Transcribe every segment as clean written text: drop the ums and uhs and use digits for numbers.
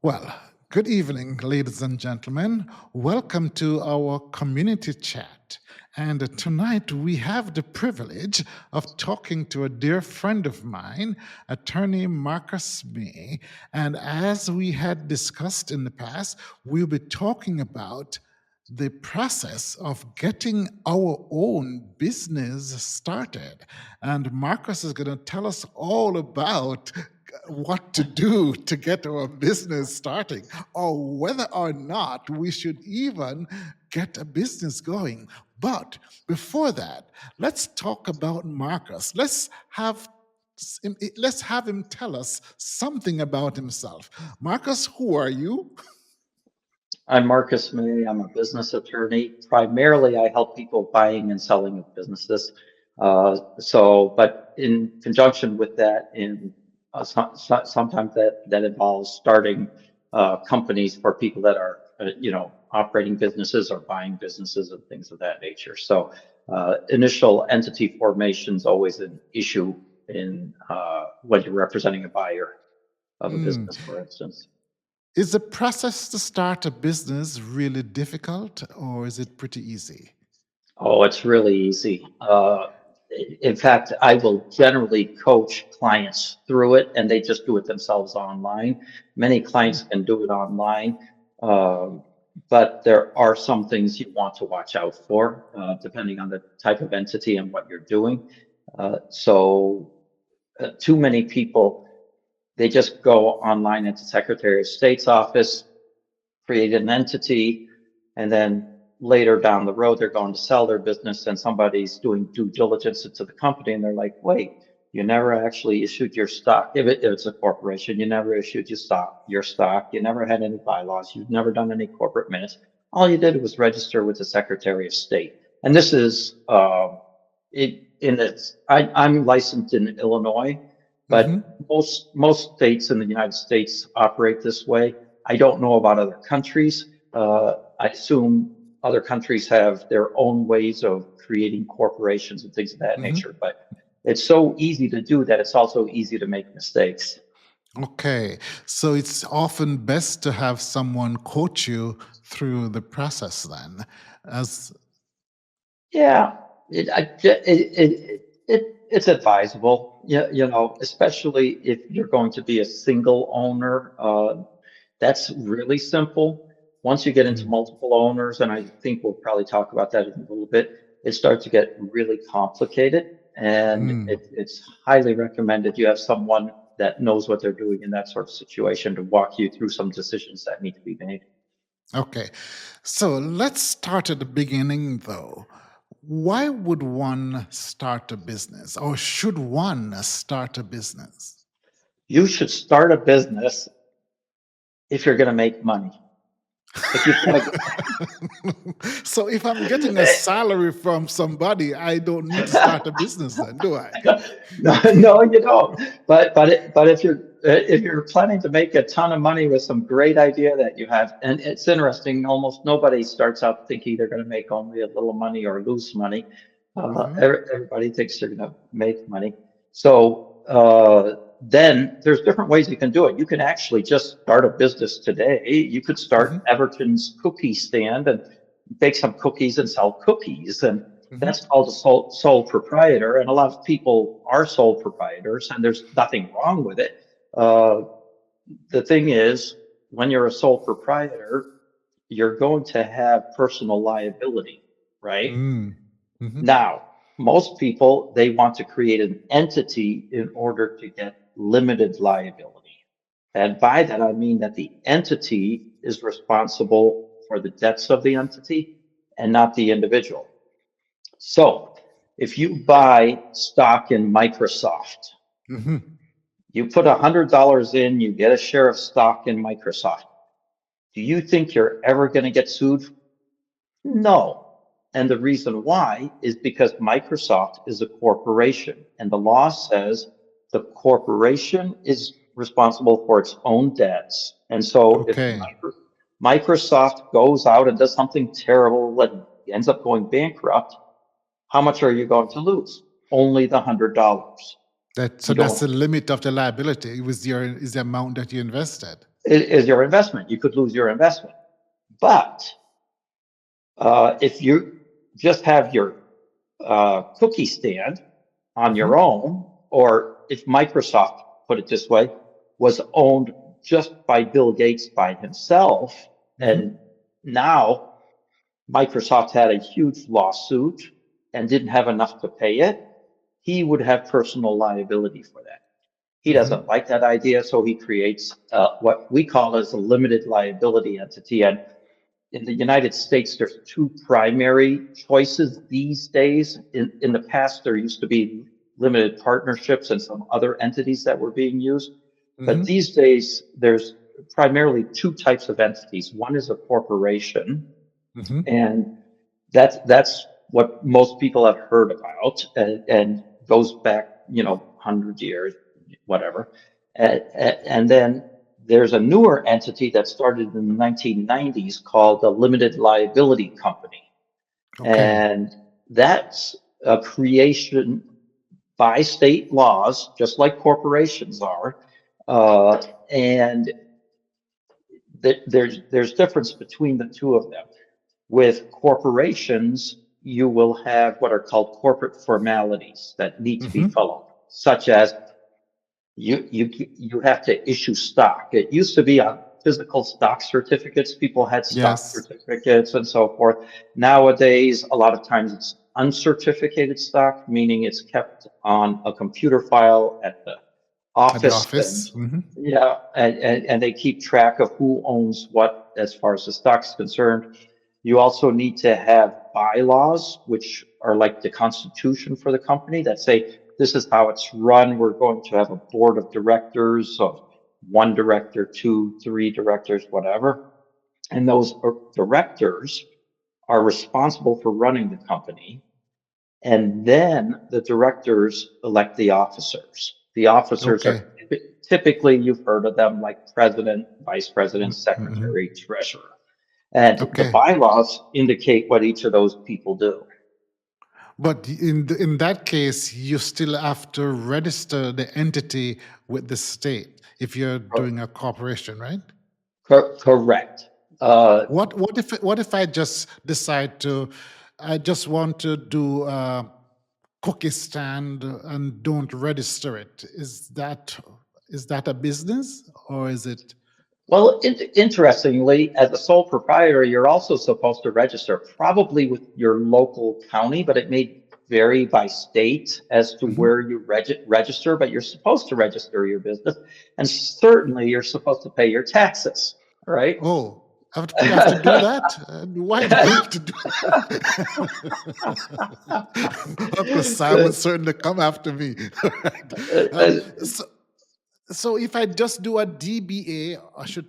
Well, good evening, ladies and gentlemen. Welcome to our community chat. And tonight we have the privilege of talking to a dear friend of mine, attorney Markus May. And as we had discussed in the past, we'll be talking about the process of getting our own business started. And Marcus is going to tell us all about what to do to get our business starting, or whether or not we should even get a business going. But before that, let's talk about Marcus. Let's have him tell us something about himself. Marcus, who are you? I'm Markus May. I'm a business attorney. Primarily, I help people buying and selling of businesses. But in conjunction with that, sometimes that involves starting companies for people that are, operating businesses or buying businesses and things of that nature. So, initial entity formation is always an issue in when you're representing a buyer of a Mm. business, for instance. Is the process to start a business really difficult, or is it pretty easy? Oh, it's really easy. In fact, I will generally coach clients through it and they just do it themselves online. Many clients can do it online, um, but there are some things you want to watch out for, depending on the type of entity and what you're doing. Too many people, they just go online into Secretary of State's office, create an entity, and then later down the road, they're going to sell their business and somebody's doing due diligence into the company and they're like, wait, you never actually issued your stock. If it's a corporation, you never issued your stock. You never had any bylaws. You've never done any corporate minutes. All you did was register with the Secretary of State. And this is, I'm licensed in Illinois, Mm-hmm. but most states in the United States operate this way. I don't know about other countries. I assume other countries have their own ways of creating corporations and things of that Mm-hmm. nature, but it's so easy to do that it's also easy to make mistakes. Okay, so it's often best to have someone coach you through the process then, as Yeah, it's advisable. Yeah, especially if you're going to be a single owner. That's really simple. Once you get into mm, multiple owners, and I think we'll probably talk about that in a little bit, it starts to get really complicated. And mm. it's highly recommended you have someone that knows what they're doing in that sort of situation to walk you through some decisions that need to be made. Okay, so let's start at the beginning though. Why would one start a business, or should one start a business? You should start a business if you're going to make money. If you want to So if I'm getting a salary from somebody, I don't need to start a business then, do I? no, no, you don't. But if you're planning to make a ton of money with some great idea that you have, and it's interesting, almost nobody starts out thinking they're going to make only a little money or lose money. Mhm. Everybody thinks they're going to make money. So then there's different ways you can do it. You can actually just start a business today. You could Mhm. start Everton's cookie stand and bake some cookies and sell cookies. And Mhm. that's called a sole proprietor. And a lot of people are sole proprietors, and there's nothing wrong with it. Uh, the thing is, when you're a sole proprietor, you're going to have personal liability, right? Mm. Mhm. Now, most people, they want to create an entity in order to get limited liability. And by that, I mean that the entity is responsible for the debts of the entity and not the individual. So if you buy stock in Microsoft, Mhm. you put $100 in, you get a share of stock in Microsoft. Do you think you're ever going to get sued? No. And the reason why is because Microsoft is a corporation, and the law says the corporation is responsible for its own debts. And so if Okay. Microsoft goes out and does something terrible and ends up going bankrupt, how much are you going to lose? Only the $100. That so You that's don't the limit of the liability. It was your is the amount that you invested. is your investment. You could lose your investment. But if you just have your cookie stand on Hmm. your own, or if Microsoft, put it this way, was owned just by Bill Gates by himself, Hmm. and now Microsoft had a huge lawsuit and didn't have enough to pay it, he would have personal liability for that. He Hmm. doesn't like that idea, so he creates what we call as a limited liability entity. And in the United States, there's two primary choices these days. In the past, there used to be limited partnerships and some other entities that were being used. But Hmm. these days, there's primarily two types of entities. One is a corporation, Hmm. and that's what most people have heard about, and goes back, 100 years, whatever. And then there's a newer entity that started in the 1990s called the Limited Liability Company. Okay. And that's a creation by state laws, just like corporations are. And there's difference between the two of them. With corporations, you will have what are called corporate formalities that need to be Hmm. followed, such as you have to issue stock. It used to be on physical stock certificates. People had stock Yes. certificates and so forth. Nowadays, a lot of times it's uncertificated stock, meaning it's kept on a computer file at the At the office, and office. Hmm. yeah, and they keep track of who owns what as far as the stock's concerned. You also need to have bylaws, which are like the constitution for the company, that say this is how it's run. We're going to have a board of directors of one director, two, three directors, whatever. And those directors are responsible for running the company. And then the directors elect the officers. The officers Okay. are typically, you've heard of them, like president, vice president, Hmm. secretary, treasurer. And the Okay. bylaws indicate what each of those people do. But in that case, you still have to register the entity with the state if you're doing a corporation, right? Correct. Uh, What if I just decide to I just want to do a cookie stand and don't register it? Is that a business or is it well, interestingly, as a sole proprietor, you're also supposed to register, probably with your local county, but it may vary by state as to Mhm. where you register, but you're supposed to register your business. And certainly you're supposed to pay your taxes, right? Oh, I have to do that? Why do I have to do Uncle Sam will certainly come after me. Right. So, so if I just do a DBA, I should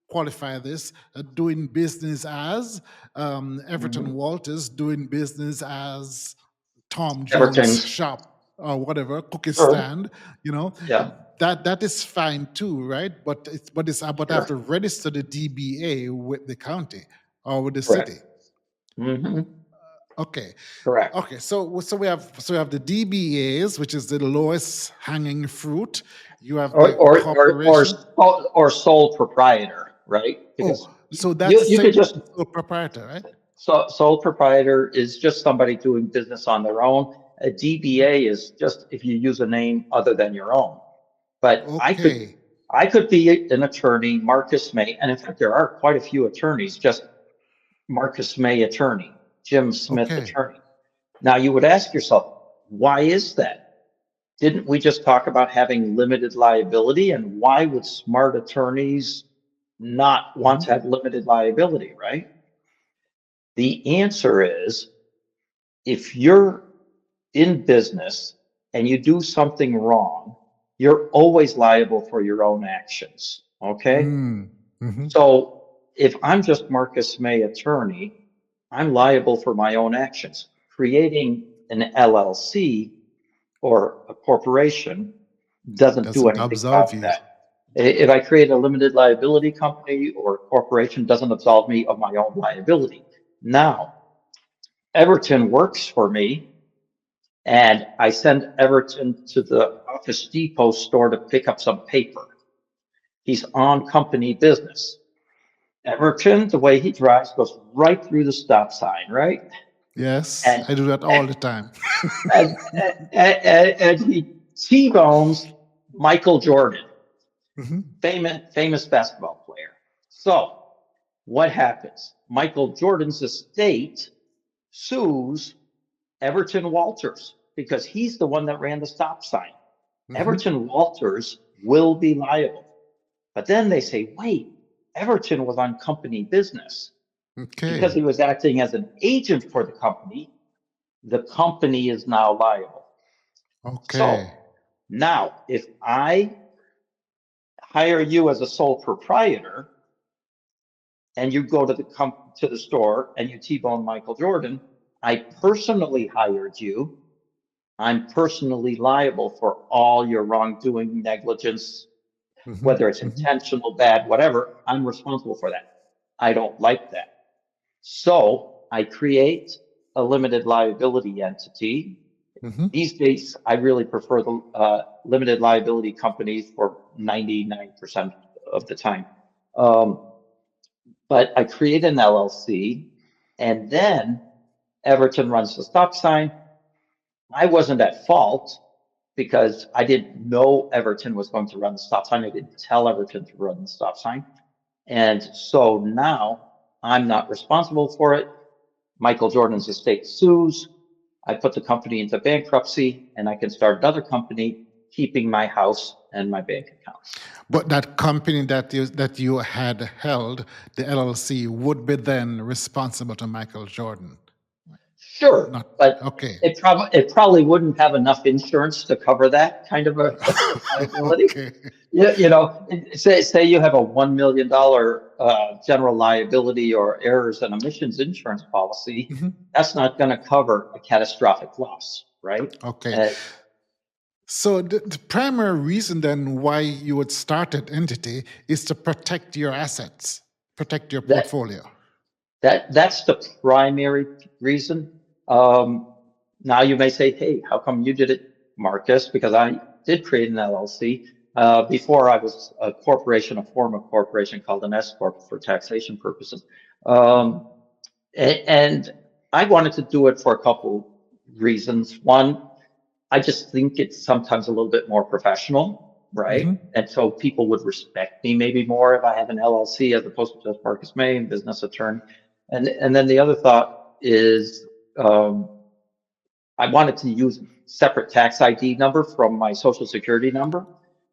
qualify this, doing business as Everton Mhm. Walters, doing business as Tom Jones Everton's, shop or whatever, cookie sure, stand, you know, yeah, that is fine too, right? But I have to sure, register the DBA with the county or with the city. correct. Hmm. Okay. Correct. Okay, so we have the DBAs, which is the lowest hanging fruit. You have Or the or or or corporation. or sole proprietor, right? Because Oh, so that's you the you same could as just the sole proprietor, right? sole proprietor is just somebody doing business on their own. A Mhm. DBA is just if you use a name other than your own. But Okay. I could be an attorney, Marcus May, and in fact there are quite a few attorneys, just Marcus May attorney, Jim Smith Okay. attorney. Now you would ask yourself, why is that? Didn't we just talk about having limited liability? And why would smart attorneys not want Mhm. to have limited liability, right? The answer is if you're in business and you do something wrong, you're always liable for your own actions. Okay. Mm. Mhm. So if I'm just Marcus May attorney, I'm liable for my own actions. Creating an LLC or a corporation doesn't do Doesn't anything absolve about you. that. If I create a limited liability company or a corporation, doesn't absolve me of my own liability. Now, Everton works for me, and I send Everton to the Office Depot store to pick up some paper. He's on company business. Everton, the way he drives, goes right through the stop sign, right? Yes, And I do that all the time. and, and he T-bones Michael Jordan, Mhm. famous basketball player. So what happens? Michael Jordan's estate sues Everton Walters because he's the one that ran the stop sign. Mhm. Everton Walters will be liable. But then they say, wait, Everton was on company business. Because Okay. he was acting as an agent for the company is now liable. Okay. So now, if I hire you as a sole proprietor and you go to the store and you T-bone Michael Jordan, I personally hired you. I'm personally liable for all your wrongdoing, negligence, Mhm. whether it's Mhm. intentional, bad, whatever. I'm responsible for that. I don't like that. So I create a limited liability entity. Mhm. These days, I really prefer the limited liability companies for 99% of the time. Um, but I create an LLC, and then Everton runs the stop sign. I wasn't at fault because I didn't know Everton was going to run the stop sign. I didn't tell Everton to run the stop sign. And so now I'm not responsible for it. Michael Jordan's estate sues. I put the company into bankruptcy and I can start another company, keeping my house and my bank accounts. But that company that you had held, the LLC, would be then responsible to Michael Jordan. Sure, Not but okay. it probably wouldn't have enough insurance to cover that kind of a liability. Okay. Yeah, say you have a $1 million general liability or errors and omissions insurance policy. Mhm. That's not going to cover a catastrophic loss, right? Okay. Uh, So the primary reason then why you would start an entity is to protect your assets, protect your that portfolio. that's the primary reason. Um, Now you may say, "Hey, how come you did it, Marcus?" Because I did create an LLC. Before I was a corporation, a form of corporation called an S corp for taxation purposes. Um, and I wanted to do it for a couple reasons. One, I just think it's sometimes a little bit more professional, right? Hmm. And so people would respect me maybe more if I have an LLC as opposed to just Marcus May, business attorney. And then the other thought is um, I wanted to use separate tax ID number from my social security number,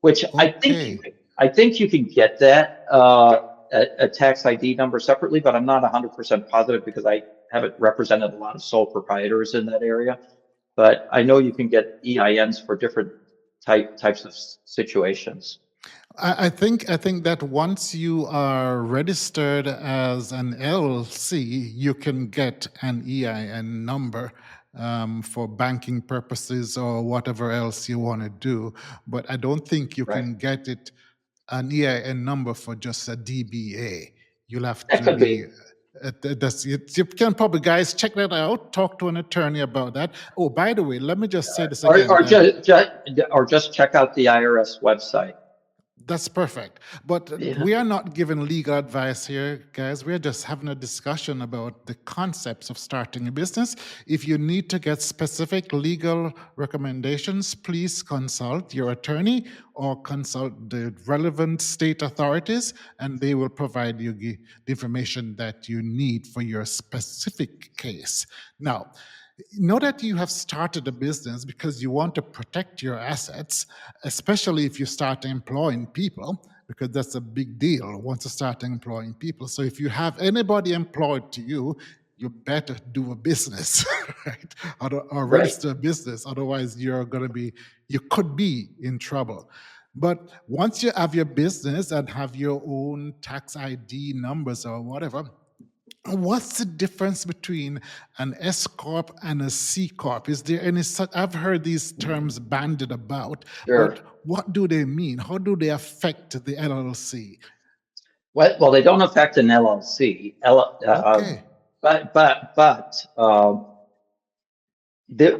which Okay. I think you can get that a tax ID number separately, but I'm not 100% positive because I haven't represented a lot of sole proprietors in that area. But I know you can get EINs for different types of situations. I think that once you are registered as an LLC, you can get an EIN number for banking purposes or whatever else you want to do. But I don't think you Right. can get it an EIN number for just a DBA. You'll have That to could be. be. You can probably, guys, check that out. Talk to an attorney about that. Oh, by the way, let me just say this Or, again. or just check out the IRS website. That's perfect. But Yeah. we are not giving legal advice here, guys. We're just having a discussion about the concepts of starting a business. If you need to get specific legal recommendations, please consult your attorney or consult the relevant state authorities, and they will provide you the information that you need for your specific case. Now, know that you have started a business because you want to protect your assets, especially if you start employing people, because that's a big deal once you start employing people. So if you have anybody employed to you, you better do a business, right? Or Right. register a business. Otherwise, you could be in trouble. But once you have your business and have your own tax ID numbers or whatever, what's the difference between an S corp and a C corp? Is there any such? I've heard these terms bandied about, Sure. but what do they mean? How do they affect the LLC? Well, they don't affect an LLC. Okay.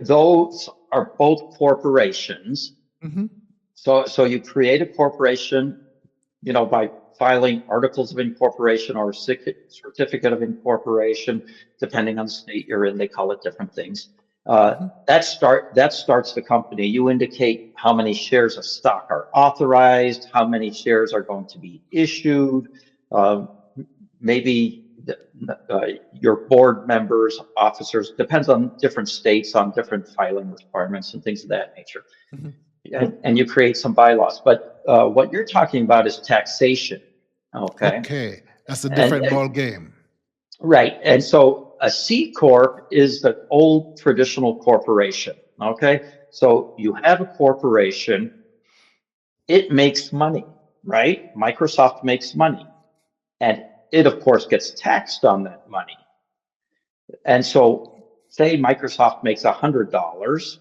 Those are both corporations. Hmm. So you create a corporation by filing articles of incorporation or certificate of incorporation, depending on the state you're in, they call it different things. That starts the company. You indicate how many shares of stock are authorized, how many shares are going to be issued, uh, maybe your board members, officers, depends on different states, on different filing requirements and things of that nature. And you create some bylaws. But what you're talking about is taxation. Okay. Okay, that's a And different ball game. right. And so a C corp is the old traditional corporation. Okay. So you have a corporation, it makes money, right? Microsoft makes money, and it of course gets taxed on that money. And so say Microsoft makes $100,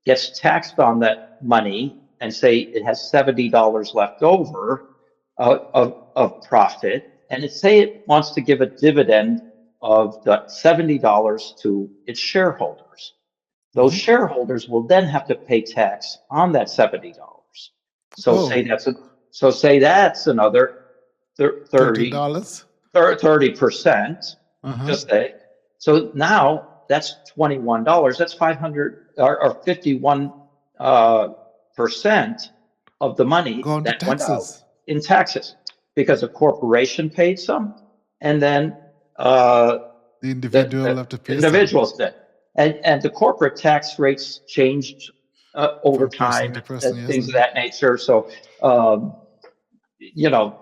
gets taxed on that money, and say it has $70 left over of profit, and say it wants to give a dividend of the $70 to its shareholders. Those shareholders will then have to pay tax on that $70. So say that's another 30, $30. 30%, Uh-huh. just say. So now that's $21. That's 500 or 51 percent of the money Going to that went out taxes. in taxes, because a corporation paid some, and then The individual the have to pay some individuals did. And the corporate tax rates changed over from person time to person. and Yes. things of that nature. So, you know,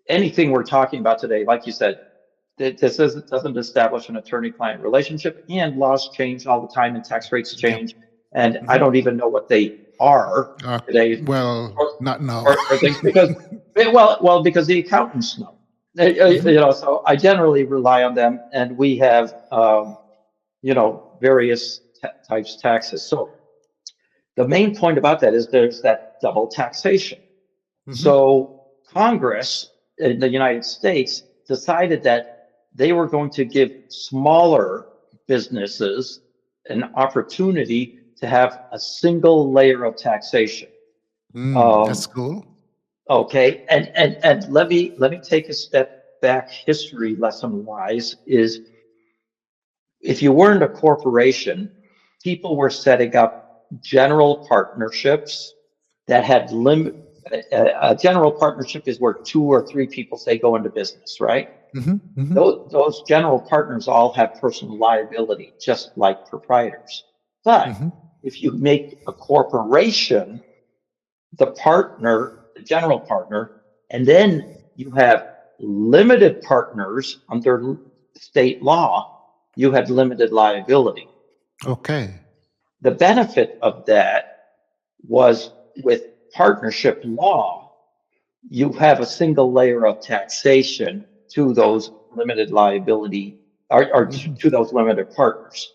anything we're talking about today, like you said, this doesn't establish an attorney-client relationship, and laws change all the time and tax rates Yep. change. And I don't even know what they are today, Well, not now. or things, because, because the accountants know. So I generally rely on them, and we have, various types of taxes. So the main point about that is there's that double taxation. So Congress in the United States decided that they were going to give smaller businesses an opportunity to have a single layer of taxation. That's cool. Okay, and let me take a step back, history lesson wise, is if you weren't a corporation, people were setting up general partnerships that had limit. A general partnership is where 2 or 3 people say go into business, right? Those general partners all have personal liability, just like proprietors. But if you make a corporation the partner, the general partner, and then you have limited partners under state law, you have limited liability. Okay. The benefit of that was with partnership law, you have a single layer of taxation to those limited liability or to those limited partners.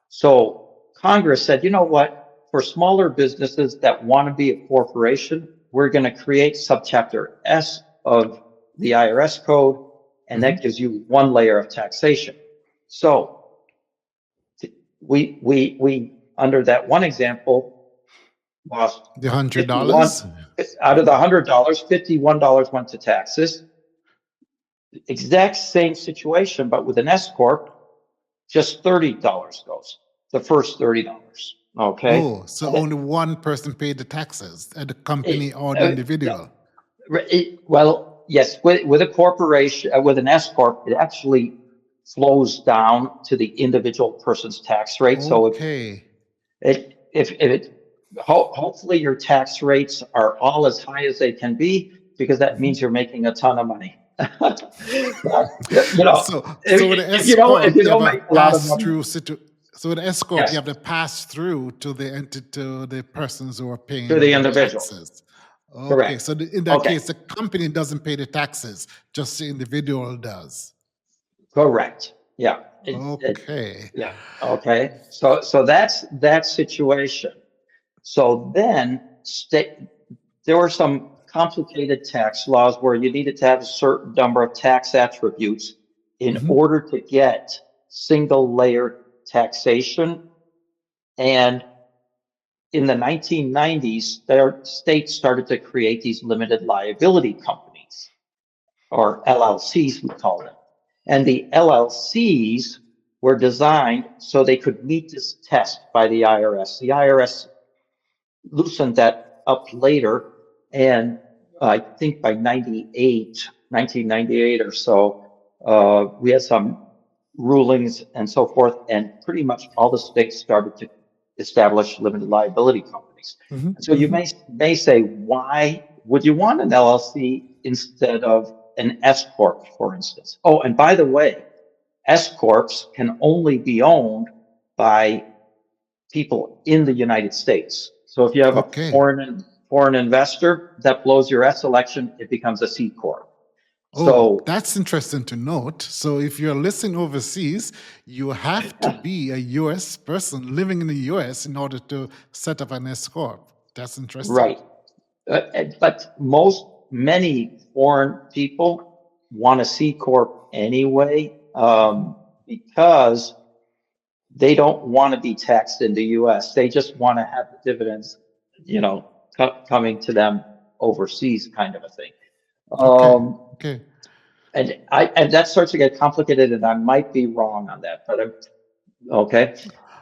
So Congress said, you know what? For smaller businesses that want to be a corporation, we're going to create subchapter S of the IRS code, and that gives you one layer of taxation. So we under that one example lost The $51 $100. out of the $100, $51 went to taxes. Exact same situation, but with an S corp, just $30 goes. The first $30. Okay. Oh, so only one person paid the taxes, the company or the individual. Well, yes, with a corporation, with an S corp, it actually flows down to the individual person's tax rate. So Okay. hopefully your tax rates are all as high as they can be, because that means you're making a ton of money. So with the if S you don't, corp, you have make a a lot of money, pass-through so with the S corp, yes, you have to pass through to the persons who are to paying the the individual. taxes. Okay, Correct. so in that Okay. case, the company doesn't pay the taxes, just the individual does. Correct. Yeah. Okay. Yeah. Okay. So that's that situation. So then there were some complicated tax laws where you needed to have a certain number of tax attributes in order to get single layer taxation. And in the 1990s, their states started to create these limited liability companies, or LLCs, we call them. And the LLCs were designed so they could meet this test by the IRS. The IRS loosened that up later, and I think by 1998 or so, we had some rulings and so forth, and pretty much all the states started to establish limited liability companies. Hmm. So you Hmm. may say, why would you want an LLC instead of an S corp, for instance? Oh, and by the way, S corps can only be owned by people in the United States. So if you have a Okay. foreign investor that blows your S election, it becomes a C corp. Oh, So that's interesting to note. So if you're listing overseas, you have to be a US person living in the US in order to set up an S corp. That's interesting. right, but many foreign people want a C corp anyway, Mhm. because they don't want to be taxed in the U.S. They just want to have the dividends, coming to them overseas, kind of a thing. Okay. Um, Okay. and that starts to get complicated, and I might be wrong on that, but I'm okay.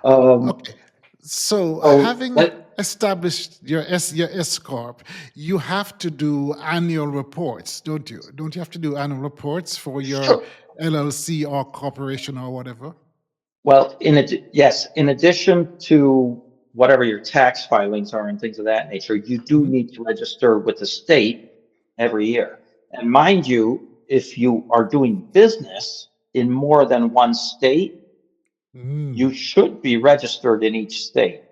Um, Okay. So so having let established your S corp, you have to do annual reports, don't you? Don't you have to do annual reports for your Sure. LLC or corporation or whatever? Well, yes, in addition to whatever your tax filings are and things of that nature, you do Hmm. need to register with the state every year. And mind you, if you are doing business in more than one state, you Mm. should be registered in each state.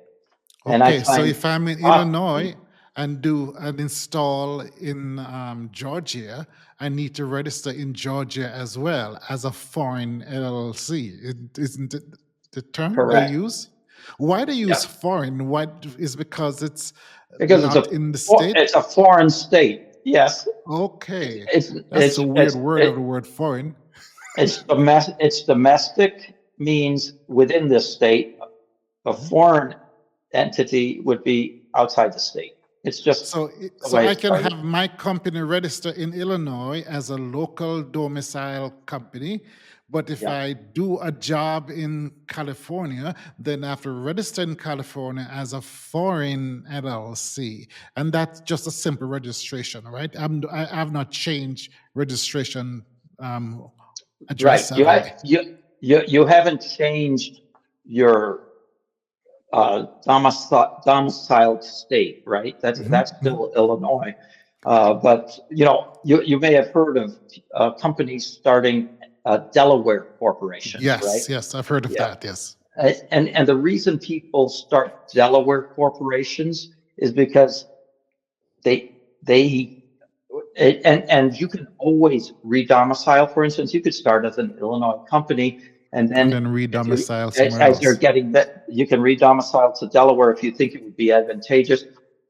And I Okay, so find, if I'm in uh, Illinois and do an install in Georgia, I need to register in Georgia as well as a foreign LLC. Isn't it the term they correct. use? Why they use Yeah, foreign? What is because it's because not in the it's state? a foreign state. Yes, it's Okay, it's that's it's a weird it's word of the it, word foreign. it's domestic means within this state. A Mhm. foreign entity would be outside the state. It's just the So way I it can started. have my company register in Illinois as a local domicile company, but if Yeah, I do a job in California, then I have to register in California as a foreign LLC, and that's just a simple registration, right? I have not changed registration address right. at all. You haven't changed your domiciled state, right? Hmm. That's still Illinois. But you may have heard of companies starting Delaware corporations, right? Yes, yes, I've heard of Yeah. that. Yes. And the reason people start Delaware corporations is because they and you can always re-domicile. For instance, you could start as an Illinois company, and And then then re-domicile somewhere as you're else. getting that, you can re-domicile to Delaware if you think it would be advantageous.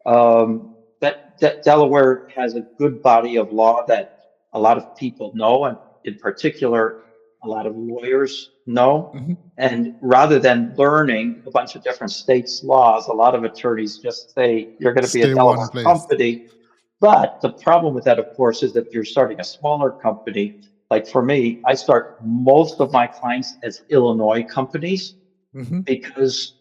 But Delaware has a good body of law that a lot of people know, and in particular, a lot of lawyers know. Hmm. And rather than learning a bunch of different states' laws, a lot of attorneys just say you're going to be a Stay one Delaware place. company. But the problem with that, of course, is that you're starting a smaller company. Like for me, I start most of my clients as Illinois companies Hmm. because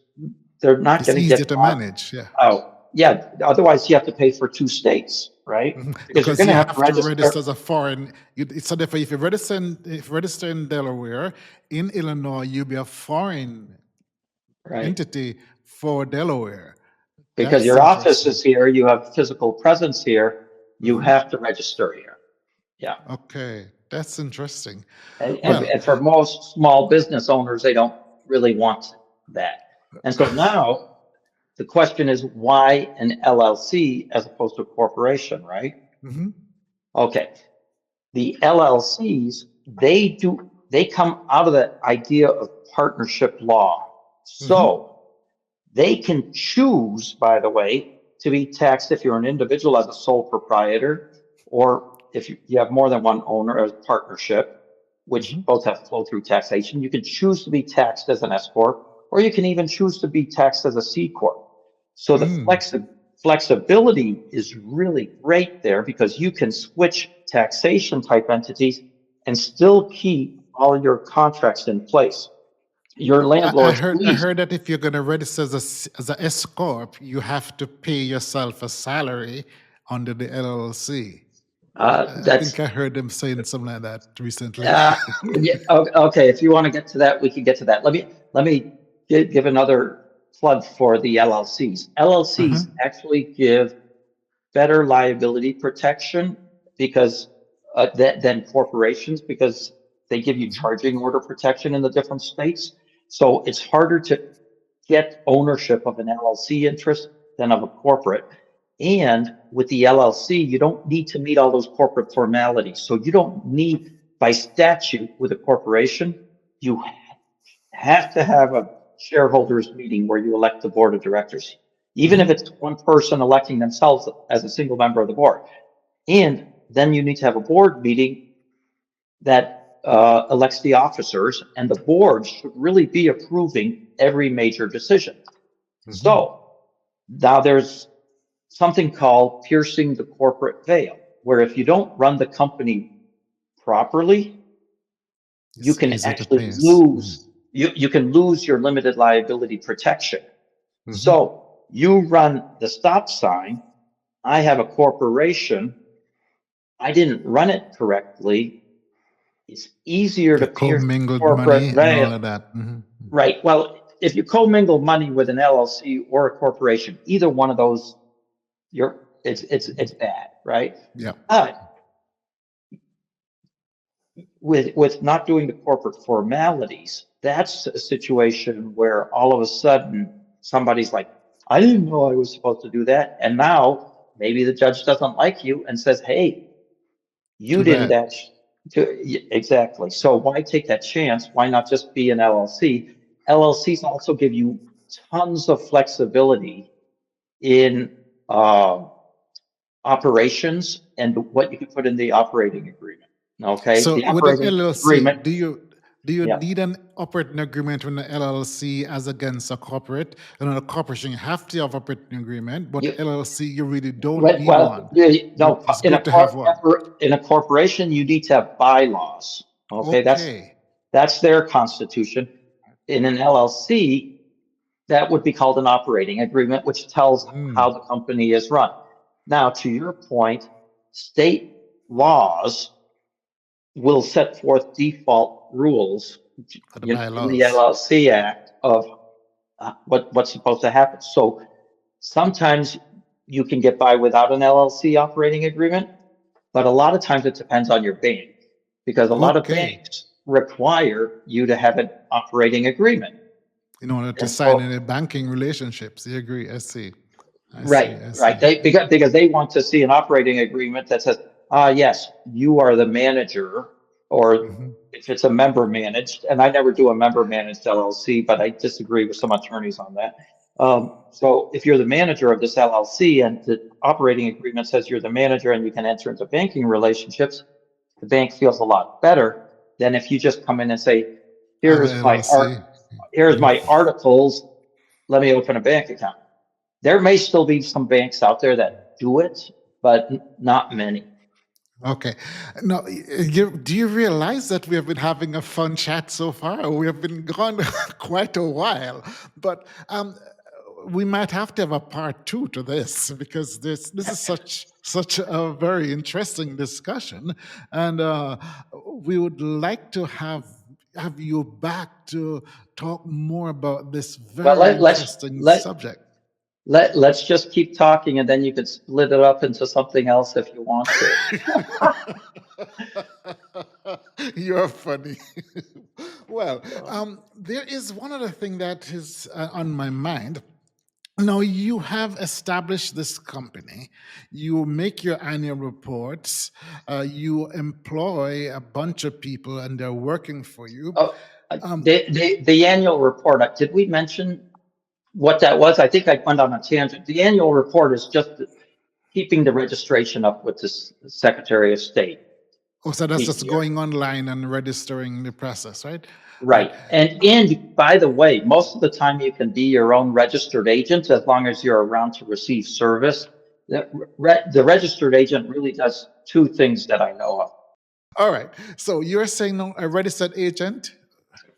they're not It's going to easier get to bought manage, yeah. out. Yeah, otherwise you have to pay for two states, right? Mhm. Because you're Because going to you have to have to register register, as a foreign. So therefore, if you register in Delaware, in Illinois, you'll be a foreign right? entity for Delaware. Because That's your office interesting. is here, you have physical presence here, you Hmm. have to register here. Yeah. Okay, that's interesting. Well, And for most small business owners, they don't really want that. And so now the question is why an LLC as opposed to a corporation, right? mhm, Okay. The LLCs, they come out of the idea of partnership law. mhm, So they can choose, by the way, to be taxed if you're an individual as a sole proprietor, or if you have more than one owner as a partnership, which mhm. both have flow through taxation. You can choose to be taxed as an S corp, or you can even choose to be taxed as a C corp. So the Mm. flexibility is really great there because you can switch taxation type entities and still keep all your contracts in place. Your landlord's I lease, heard that if you're going to register as a S corp, you have to pay yourself a salary under the LLC. I that's think I heard them saying something like that recently. Uh, yeah, okay, if you want to get to that, we can get to that. Let me give another plug for the LLCs. Uh-huh. LLCs actually give better liability protection because than corporations because they give you Mhm. charging order protection in the different states. So it's harder to get ownership of an LLC interest than of a corporate. And with the LLC, you don't need to meet all those corporate formalities. So you don't need, by statute with a corporation, you have to have a shareholders meeting where you elect the board of directors, even if Mhm. it's one person electing themselves as a single member of the board. And then you need to have a board meeting that elects the officers, and the board should really be approving every major decision. Mhm. So now there's something called piercing the corporate veil, where if you don't run the company properly, you It's can easy to actually pass. Mhm. you can lose your limited liability protection. Mhm. So you run the stop sign. I have a corporation. I didn't run it correctly. It's easier to You pierce the commingled money corporate and veil. all of that. Mhm. Right. Well, if you commingle money with an LLC or a corporation, either one of those, it's bad, right? Yeah. But with not doing the corporate formalities, that's a situation where all of a sudden somebody's like, I didn't know I was supposed to do that. And now maybe the judge doesn't like you and says, hey, you Too didn't bad. dash exactly. So why take that chance? Why not just be an LLC? LLCs also give you tons of flexibility in operations and what you can put in the operating agreement. Okay, So the with an operating LLC, agreement, do you yeah. need an operating agreement with an LLC as against a corporate? And a corporation, you have to have operating agreement, but You, LLC, you really don't well, need one. no, It's good to have one. in a corporation, you need to have bylaws. Okay, Okay. that's their constitution. In an LLC, that would be called an operating agreement, which tells how Mm. the company is run. Now, to your point, state laws will set forth default rules For the in the bylaws. LLC Act of what's supposed to happen. So sometimes you can get by without an LLC operating agreement, but a lot of times it depends on your bank because a lot of Okay. banks require you to have an operating agreement. In order to And sign so any banking relationships. You agree. I see. I see. right, I right. see. Because they want to see an operating agreement that says, yes, you are the manager, or Hmm. if it's a member managed, and I never do a member managed LLC, but I disagree with some attorneys on that. So if you're the manager of this LLC and the operating agreement says you're the manager and you can enter into banking relationships, the bank feels a lot better than if you just come in and say, I have an here's my LLC. here's Mhm. my articles, let me open a bank account. There may still be some banks out there that do it, but not many. Okay. Now, do you realize that we have been having a fun chat so far? We have been gone quite a while, but we might have to have a part two to this because this is such a very interesting discussion, and we would like to have you back to talk more about this Well, very interesting subject. let's just keep talking, and then you could split it up into something else if you want to. You're funny. Well, there is one other thing that is on my mind. Now, you have established this company, you make your annual reports, you employ a bunch of people, and they're working for you. Oh, Um, the annual report. Did we mention what that was? I think I went on a tangent. The annual report is just keeping the registration up with the Secretary of State. Oh, so that's just easier. going online and registering the process, right? Right. Right. And by the way, most of the time you can be your own registered agent as long as you're around to receive service. The registered agent really does two things that I know of. All right. So you're saying now a registered agent?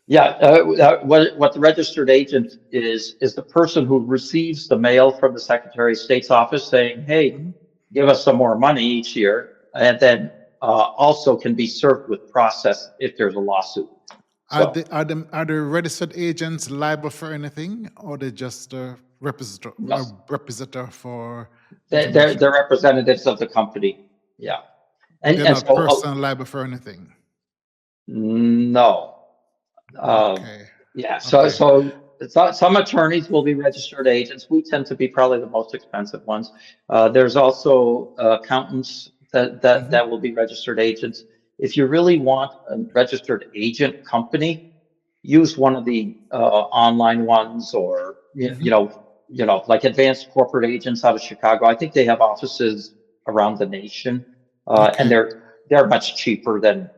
Yeah, what the registered agent is the person who receives the mail from the Secretary of State's office saying, "Hey, Mhm. give us some more money each year," and then also can be served with process if there's a lawsuit. So Are the registered agents liable for anything, or they just a yes, representative for they're information? representatives of the company. Yeah, They're and not so personally liable for anything. no. Um, Okay. yeah, Okay. some attorneys will be registered agents. We tend to be probably the most expensive ones. There's also accountants Hmm. that will be registered agents. If you really want a registered agent company, use one of the online ones, or Hmm. like Advanced Corporate Agents out of Chicago. I think they have offices around the nation, and Okay. they're much cheaper than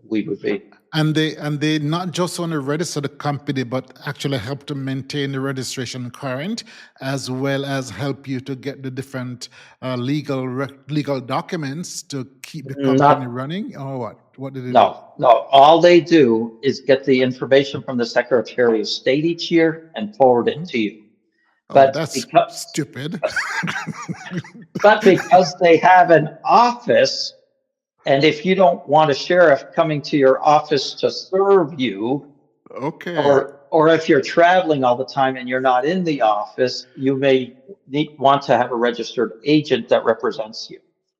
we would be. And they not just want to register the company, but actually help to maintain the registration current, as well as help you to get the different legal documents to keep the company Not running, or what? What do they do? No. All they do is get the information from the Secretary of State each year and forward it Hmm. to you. Oh, But that's because stupid. but because they have an office, and if you don't want a sheriff coming to your office to serve you, Okay. or if you're traveling all the time and you're not in the office, you may want to have a registered agent that represents you.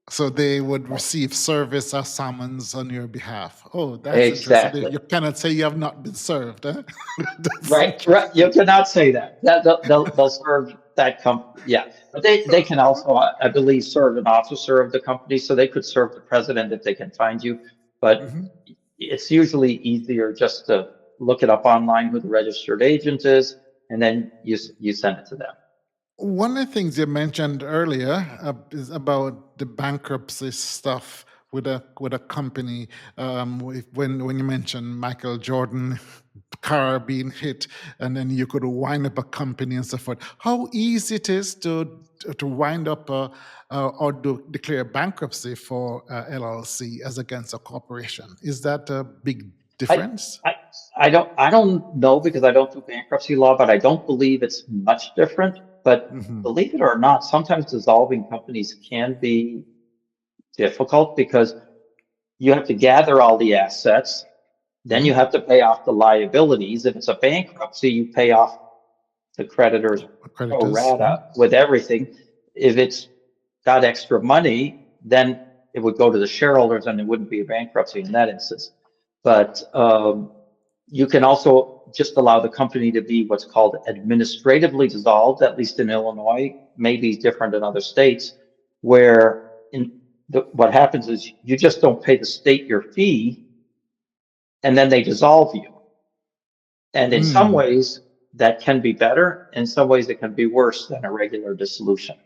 So they would receive service or summons on your behalf. Oh, that's interesting. Exactly. You cannot say you have not been served, huh? That's Right, right. You interesting. cannot say that. They'll serve that company. Yeah, but they can also, I believe, serve an officer of the company, so they could serve the president if they can find you. But Mhm. it's usually easier just to look it up online who the registered agent is, and then you send it to them. One of the things you mentioned earlier is about the bankruptcy stuff with a company. When you mentioned Michael Jordan car being hit, and then you could wind up a company and so forth. How easy it is to wind up or to declare bankruptcy for LLC as against a corporation? Is that a big I, difference? I, I don't know because I don't do bankruptcy law, but I don't believe it's much different. But Hmm. believe it or not, sometimes dissolving companies can be difficult because you have to gather all the assets, then Hmm. you have to pay off the liabilities. If it's a bankruptcy, you pay off the creditors pro Creditors. rata with everything. If it's got extra money, then it would go to the shareholders and it wouldn't be a bankruptcy in that instance. But you can also just allow the company to be what's called administratively dissolved, at least in Illinois, maybe different in other states, where what happens is you just don't pay the state your fee and then they dissolve you. And in some Mm. ways, that can be better. In some ways, it can be worse than a regular dissolution.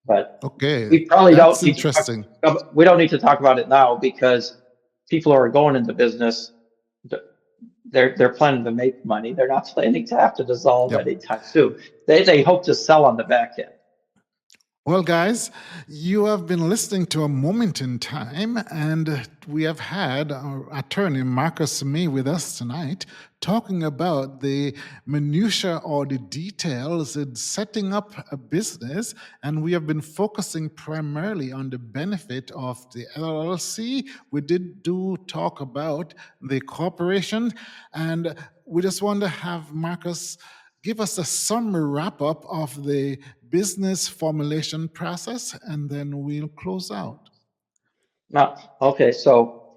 But Okay, we probably that's don't need to interesting. we don't need to talk about it now because people who are going into business, they're planning to make money. They're not planning to have to dissolve Yep. anytime soon. They hope to sell on the back end. Well, guys, you have been listening to A Moment in Time, and we have had our attorney Markus May with us tonight talking about the minutiae or the details in setting up a business. And we have been focusing primarily on the benefit of the LLC. We did do talk about the corporation, and we just want to have Marcus give us a summary wrap up of the business formulation process, and then we'll close out. Now, okay, so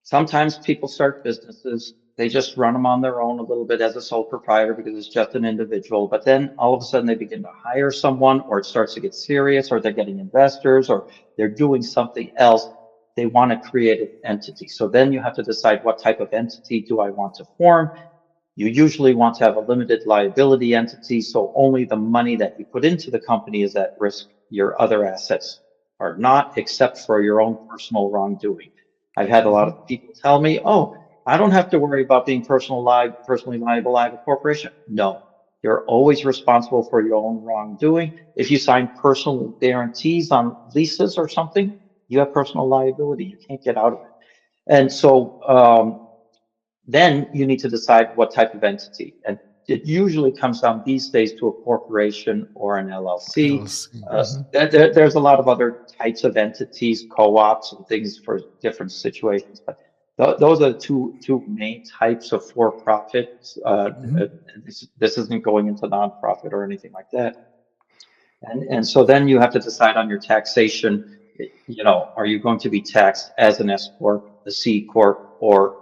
sometimes people start businesses, they just run them on their own a little bit as a sole proprietor because it's just an individual. But then all of a sudden they begin to hire someone, or it starts to get serious, or they're getting investors, or they're doing something else. They want to create an entity. So then you have to decide what type of entity do I want to form. You usually want to have a limited liability entity, so only the money that you put into the company is at risk. Your other assets are not, except for your own personal wrongdoing. I've had a lot Hmm. of people tell me, oh, I don't have to worry about being personally liable. I have a corporation. No, you're always responsible for your own wrongdoing. If you sign personal guarantees on leases or something, you have personal liability. You can't get out of it. And so, then you need to decide what type of entity. And it usually comes down these days to a corporation or an LLC. LLC. Uh, there's a lot of other types of entities, co-ops and things for different situations, but those are the two main types of for-profit. Hmm. This isn't going into nonprofit or anything like that. And so then you have to decide on your taxation, are you going to be taxed as an S corp, a C corp, or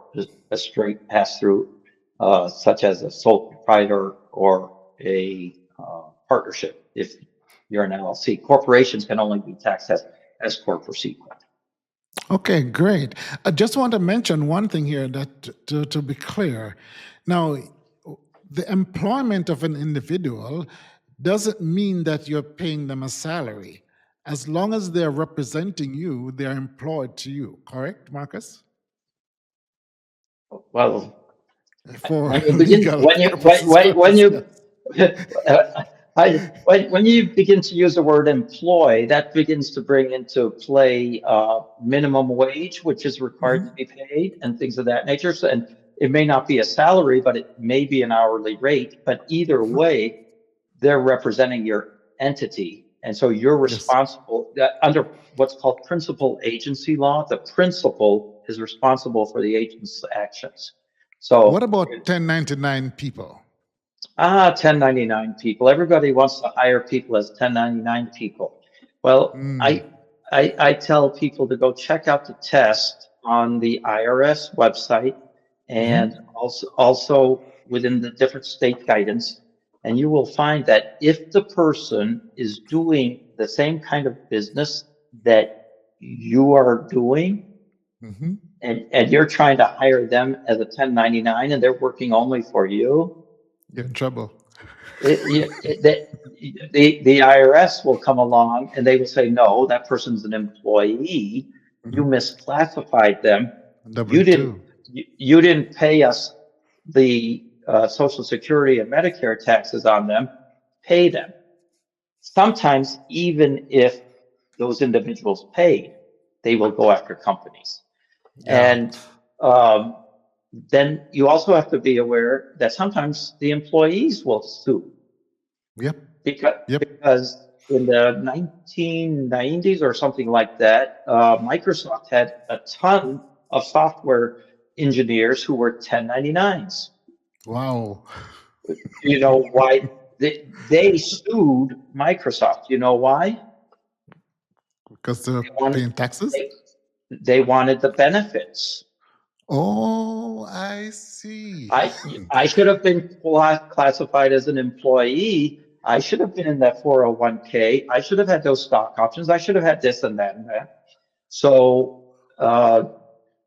a straight pass-through, such as a sole proprietor or a partnership if you're an LLC. Corporations can only be taxed as S corp or C corp. Okay, great. I just want to mention one thing here that to be clear. Now, the employment of an individual doesn't mean that you're paying them a salary. As long as they're representing you, they're employed to you, correct, Marcus? Well, For when you begin, legal purposes, when purpose, you, yes. when you begin to use the word employ, that begins to bring into play minimum wage, which is required to Mhm. be paid, and things of that nature. So, and it may not be a salary, but it may be an hourly rate. But either Mhm. way, they're representing your entity, and so you're Yes. responsible under what's called principal agency law. The principal is responsible for the agent's actions. What So about 1099 people? 1099 people. Everybody wants to hire people as 1099 people. Well, Mm. I tell people to go check out the test on the IRS website and Mhm. also within the different state guidance. And you will find that if the person is doing the same kind of business that you are doing, Mhm. and you're trying to hire them as a 1099 and they're working only for you, You're in trouble. the IRS will come along and they will say, no, that person's an employee. You Mhm. misclassified them. W You didn't, 2. you didn't pay us the Social Security and Medicare taxes on them. Pay them. Sometimes, even if those individuals paid, they will go after companies. Yeah. And um, then you also have to be aware that sometimes the employees will sue Yep. because Yep. in the 1990s or something like that, Microsoft had a ton of software engineers who were 1099s. Wow. You know why? They sued Microsoft. You know why? Because they're They wanted, paying taxes? they, they wanted the benefits. Oh, I see. I should have been classified as an employee. I should have been in that 401k. I should have had those stock options. I should have had this and that and that. So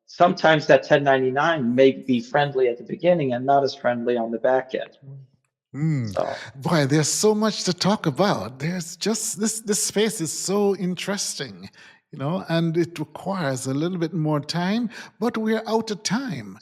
sometimes that 1099 may be friendly at the beginning and not as friendly on the back end. Mm. So Boy, there's so much to talk about. There's just this space is so interesting, and it requires a little bit more time, but we're out of time.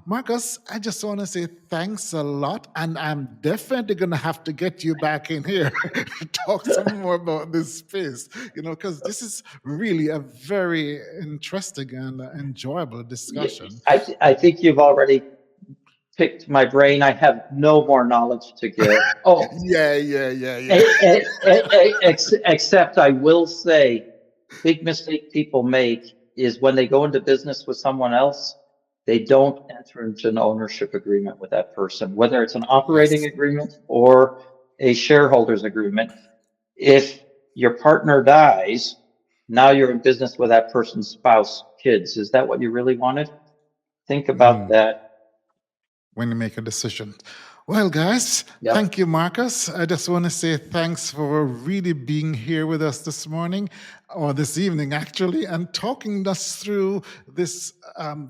Marcus, I just want to say thanks a lot, and I'm definitely going to have to get you back in here to talk some more about this space, because this is really a very interesting and enjoyable yeah, discussion. I think you've already picked my brain. I have no more knowledge to give. Oh, Yeah, yeah, yeah, yeah. Except I will say, big mistake people make is when they go into business with someone else, they don't enter into an ownership agreement with that person, whether it's an operating Yes. agreement or a shareholders agreement. If your partner dies, now you're in business with that person's spouse, kids. Is that what you really wanted? Think about Mm. that. When you make a decision. Well, guys, Yep. thank you, Marcus. I just want to say thanks for really being here with us this morning, or this evening, actually, and talking us through this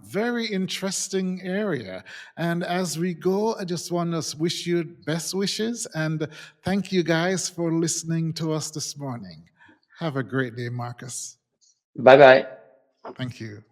very interesting area. And as we go, I just want to wish you best wishes and thank you guys for listening to us this morning. Have a great day, Marcus. Bye bye. Thank you.